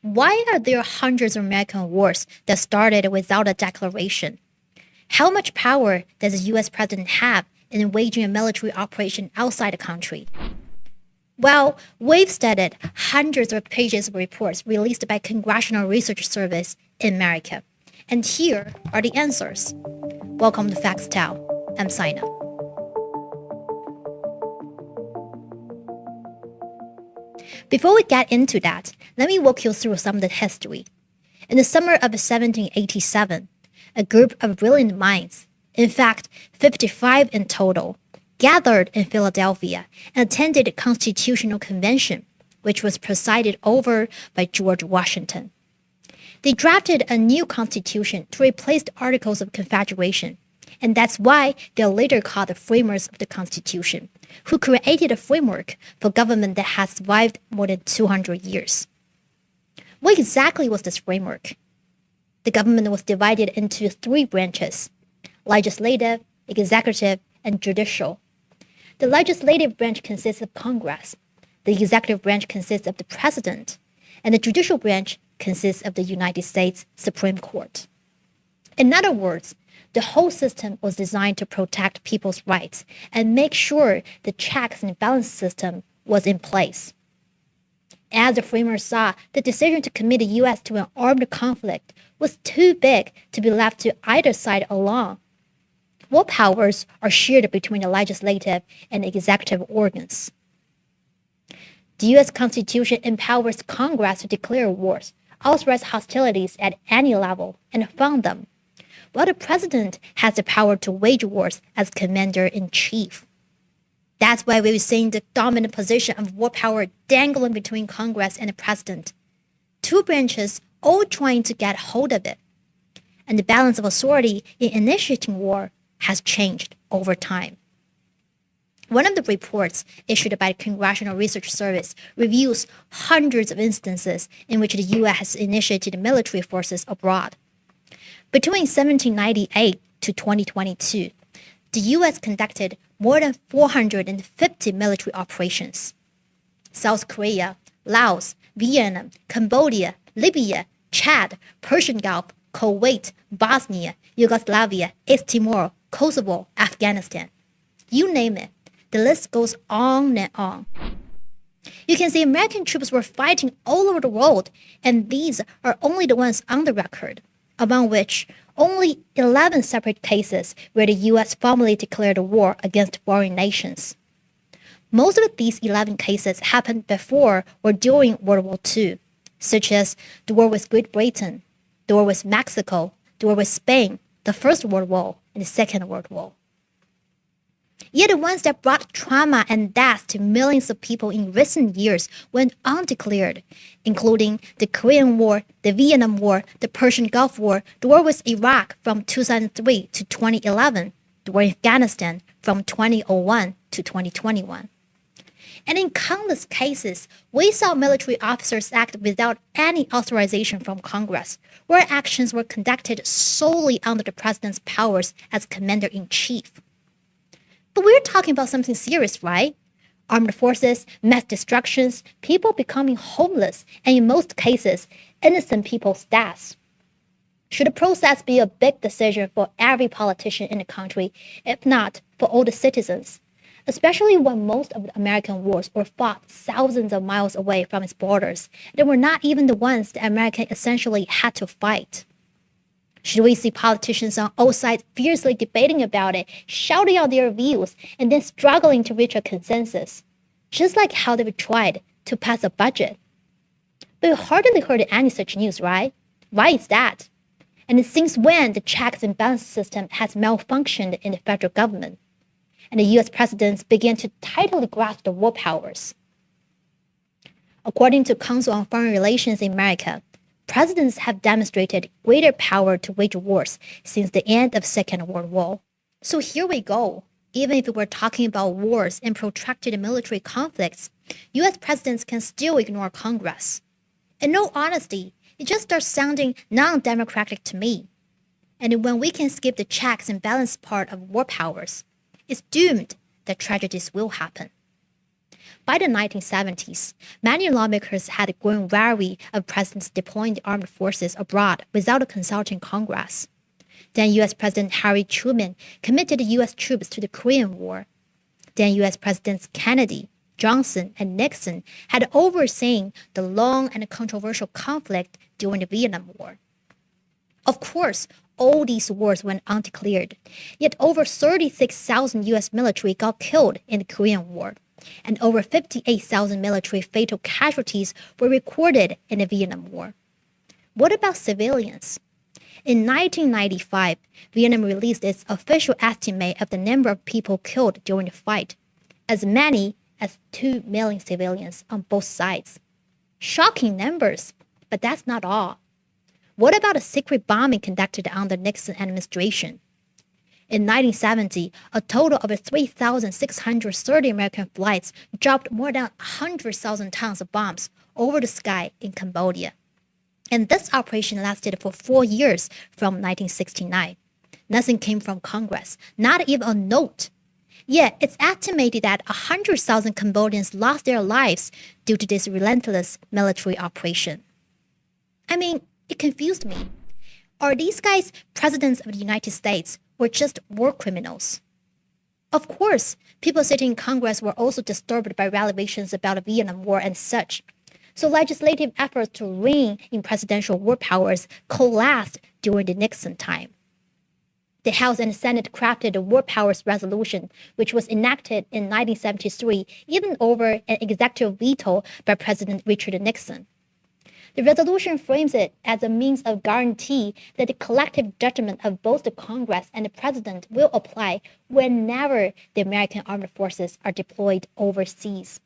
Why are there hundreds of American wars that started without a declaration? How much power does the US president have in waging a military operation outside the country? Well, we've studied hundreds of pages of reports released by Congressional Research Service in America. And here are the answers. Welcome to Facts Tell. I'm Sina. Before we get into that, let me walk you through some of the history. In the summer of 1787, a group of brilliant minds, in fact, 55 in total, gathered in Philadelphia and attended a constitutional convention, which was presided over by George Washington. They drafted a new constitution to replace the Articles of Confederation, and that's why they're later called the framers of the Constitution, who created a framework for government that has survived more than 200 years. What exactly was this framework? The government was divided into three branches: legislative, executive, and judicial. The legislative branch consists of Congress, the executive branch consists of the president, and the judicial branch consists of the United States Supreme Court. In other words, the whole system was designed to protect people's rights and make sure the checks and balance system was in place. As the framers saw, the decision to commit the U.S. to an armed conflict was too big to be left to either side alone. War powers are shared between the legislative and executive organs. The U.S. Constitution empowers Congress to declare wars, authorize hostilities at any level, and fund them, while the president has the power to wage wars as commander-in-chief. That's why we've seen the dominant position of war power dangling between Congress and the president. Two branches all trying to get hold of it. And the balance of authority in initiating war has changed over time. One of the reports issued by the Congressional Research Service reviews hundreds of instances in which the U.S. has initiated military forces abroad. Between 1798 to 2022, the U.S. conducted more than 450 military operations. South Korea, Laos, Vietnam, Cambodia, Libya, Chad, Persian Gulf, Kuwait, Bosnia, Yugoslavia, East Timor, Kosovo, Afghanistan. You name it. The list goes on and on. You can see American troops were fighting all over the world, and these are only the ones on the record, among which only 11 separate cases where the U.S. formally declared a war against foreign nations. Most of these 11 cases happened before or during World War II, such as the war with Great Britain, the war with Mexico, the war with Spain, the First World War, and the Second World War. Yet the ones that brought trauma and death to millions of people in recent years went undeclared, including the Korean War, the Vietnam War, the Persian Gulf War, the war with Iraq from 2003 to 2011, the war in Afghanistan from 2001 to 2021. And in countless cases, we saw military officers act without any authorization from Congress, where actions were conducted solely under the president's powers as commander-in-chief. But we're talking about something serious, right? Armed forces, mass destructions, people becoming homeless, and in most cases, innocent people's deaths. Should the process be a big decision for every politician in the country, if not for all the citizens? Especially when most of the American wars were fought thousands of miles away from its borders. They were not even the ones that America essentially had to fight. Should we see politicians on all sides fiercely debating about it, shouting out their views, and then struggling to reach a consensus? Just like how they've tried to pass a budget. But we hardly heard any such news, right? Why is that? And since when the checks and balance system has malfunctioned in the federal government? And the U.S. presidents began to tightly grasp the war powers. According to Council on Foreign Relations in America, presidents have demonstrated greater power to wage wars since the end of Second World War. So here we go. Even if we're talking about wars and protracted military conflicts, U.S. presidents can still ignore Congress. In all honesty, it just starts sounding non-democratic to me. And when we can skip the checks and balance part of war powers, it's doomed that tragedies will happen. By the 1970s, many lawmakers had grown wary of presidents deploying the armed forces abroad without consulting Congress. Then U.S. President Harry Truman committed U.S. troops to the Korean War. Then U.S. Presidents Kennedy, Johnson, and Nixon had overseen the long and controversial conflict during the Vietnam War. Of course, all these wars went undeclared, yet over 36,000 U.S. military got killed in the Korean War, and over 58,000 military fatal casualties were recorded in the Vietnam War. What about civilians? In 1995, Vietnam released its official estimate of the number of people killed during the fight, as many as 2 million civilians on both sides. Shocking numbers, but that's not all. What about a secret bombing conducted under the Nixon administration? In 1970, a total of 3,630 American flights dropped more than 100,000 tons of bombs over the sky in Cambodia. And this operation lasted for 4 years from 1969. Nothing came from Congress, not even a note. Yet, it's estimated that 100,000 Cambodians lost their lives due to this relentless military operation. I mean, it confused me. Are these guys presidents of the United States or just war criminals? Of course, people sitting in Congress were also disturbed by revelations about the Vietnam War and such. So legislative efforts to rein in presidential war powers collapsed during the Nixon time. The House and Senate crafted the War Powers Resolution, which was enacted in 1973, even over an executive veto by President Richard Nixon. The resolution frames it as a means of guarantee that the collective judgment of both the Congress and the President will apply whenever the American armed forces are deployed overseas.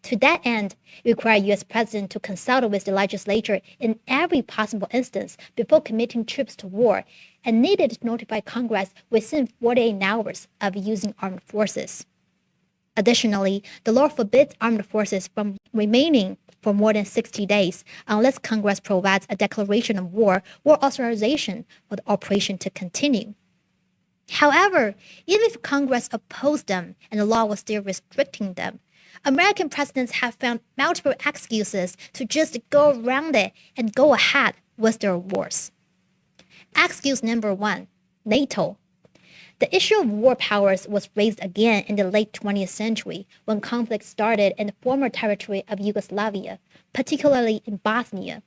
To that end, it required U.S. President to consult with the legislature in every possible instance before committing troops to war, and needed to notify Congress within 48 hours of using armed forces. Additionally, the law forbids armed forces from remaining for more than 60 days unless Congress provides a declaration of war or authorization for the operation to continue. However, even if Congress opposed them and the law was still restricting them, American presidents have found multiple excuses to just go around it and go ahead with their wars. Excuse number 1, NATO. The issue of war powers was raised again in the late 20th century when conflict started in the former territory of Yugoslavia, particularly in Bosnia.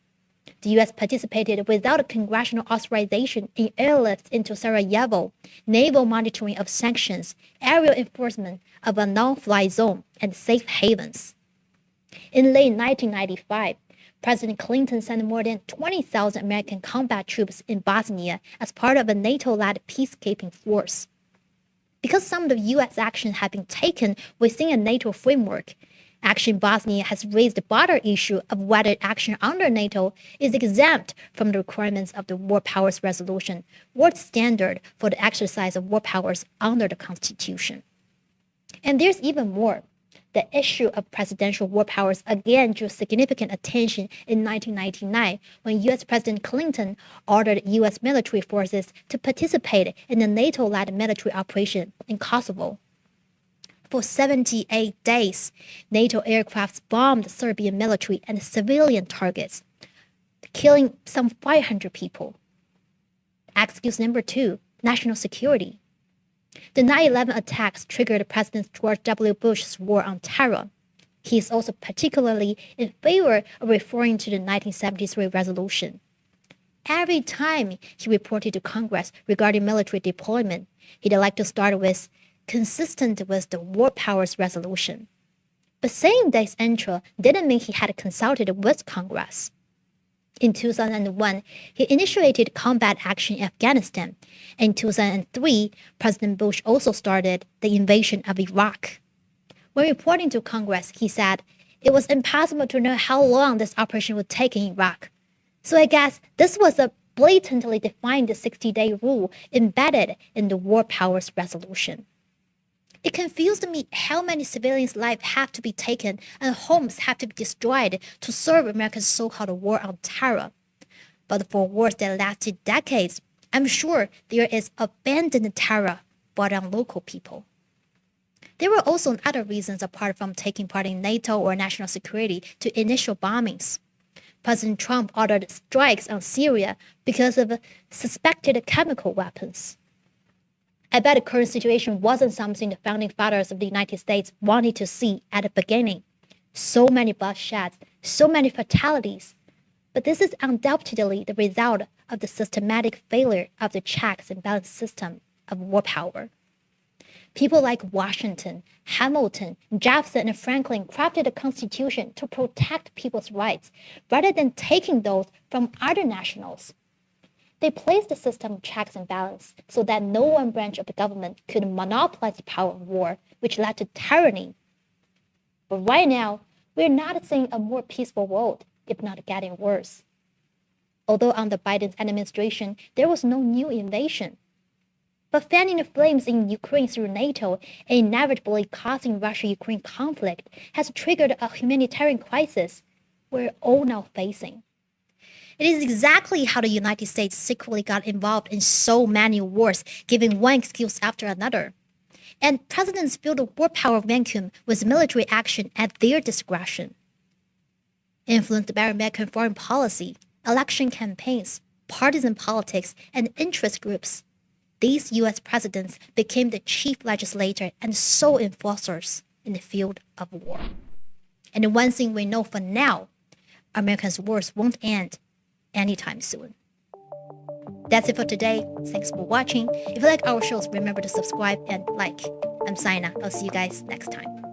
The U.S. participated without a congressional authorization in airlifts into Sarajevo, naval monitoring of sanctions, aerial enforcement of a no-fly zone, and safe havens. In late 1995, President Clinton sent more than 20,000 American combat troops in Bosnia as part of a NATO-led peacekeeping force. Because some of the U.S. action had been taken within a NATO framework, action in Bosnia has raised the broader issue of whether action under NATO is exempt from the requirements of the War Powers Resolution or the standard for the exercise of war powers under the Constitution. And there's even more. The issue of presidential war powers again drew significant attention in 1999 when U.S. President Clinton ordered U.S. military forces to participate in a NATO-led military operation in Kosovo. For 78 days, NATO aircrafts bombed Serbian military and civilian targets, killing some 500 people. Excuse number 2, national security. The 9/11 attacks triggered President George W. Bush's war on terror. He is also particularly in favor of referring to the 1973 resolution. Every time he reported to Congress regarding military deployment, he'd like to start with consistent with the War Powers Resolution. But saying this intro didn't mean he had consulted with Congress. In 2001, he initiated combat action in Afghanistan. In 2003, President Bush also started the invasion of Iraq. When reporting to Congress, he said, it was impossible to know how long this operation would take in Iraq. So I guess this was a blatantly defined 60-day rule embedded in the War Powers Resolution. It confused me how many civilians' lives have to be taken and homes have to be destroyed to serve America's so-called war on terror. But for wars that lasted decades, I'm sure there is abandoned terror brought on local people. There were also other reasons apart from taking part in NATO or national security to initial bombings. President Trump ordered strikes on Syria because of suspected chemical weapons. I bet the current situation wasn't something the founding fathers of the United States wanted to see at the beginning. So many bloodsheds, so many fatalities. But this is undoubtedly the result of the systematic failure of the checks and balance system of war power. People like Washington, Hamilton, Jefferson, and Franklin crafted the Constitution to protect people's rights rather than taking those from other nationals. They placed the system of checks and balance so that no one branch of the government could monopolize the power of war, which led to tyranny. But right now, we're not seeing a more peaceful world, if not getting worse. Although under Biden's administration, there was no new invasion. But fanning the flames in Ukraine through NATO and inevitably causing Russia-Ukraine conflict has triggered a humanitarian crisis we're all now facing. It is exactly how the United States secretly got involved in so many wars, giving one excuse after another. And presidents fill the war power vacuum with military action at their discretion. Influenced by American foreign policy, election campaigns, partisan politics, and interest groups, these U.S. presidents became the chief legislator and sole enforcers in the field of war. And the one thing we know for now, America's wars won't end anytime soon. That's it for today. Thanks for watching. If you like our shows, remember to subscribe and like. I'm Saina. I'll see you guys next time.